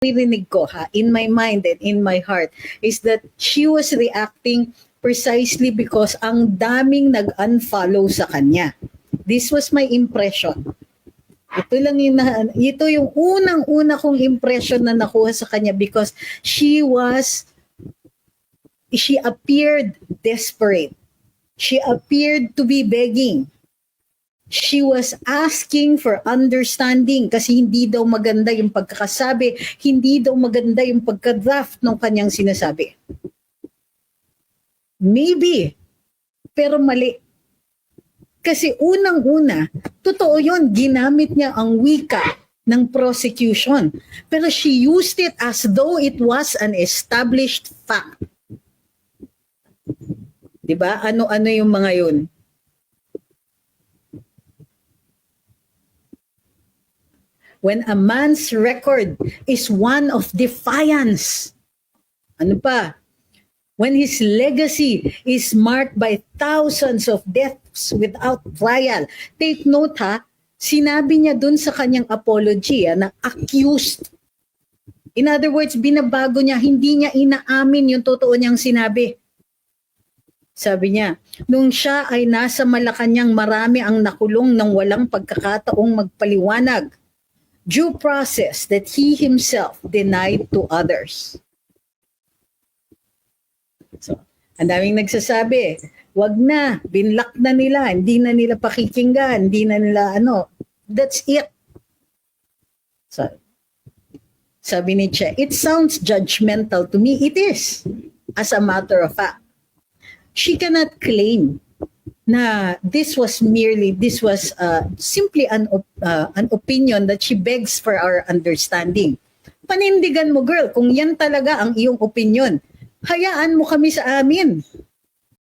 narinig ko in my mind and in my heart is that she was reacting precisely because ang daming nag-unfollow sa kanya. This was my impression. Ito yung unang-una kong impression na nakuha sa kanya because she appeared desperate. She appeared to be begging. She was asking for understanding kasi hindi daw maganda yung pagkakasabi, hindi daw maganda yung pagka-draft ng kanyang sinasabi. Maybe, pero mali. Kasi unang-una, totoo yun, ginamit niya ang wika ng prosecution. Pero she used it as though it was an established fact. Diba? Ano-ano yung mga yun? When a man's record is one of defiance. Ano pa? When his legacy is marked by thousands of deaths without trial. Take note ha, sinabi niya dun sa kanyang apology na accused. In other words, binabago niya, hindi niya inaamin yung totoo niyang sinabi. Sabi niya, nung siya ay nasa Malacanang, marami ang nakulong ng walang pagkakataong magpaliwanag. Due process that he himself denied to others. So, ang daming nagsasabi, wag na, binlock na nila, hindi na nila pakikinggan, hindi na nila that's it. So, sabi ni Che, it sounds judgmental to me. It is, as a matter of fact. She cannot claim na this was simply an opinion that she begs for our understanding. Panindigan mo, girl, kung yan talaga ang iyong opinion, hayaan mo kami sa amin.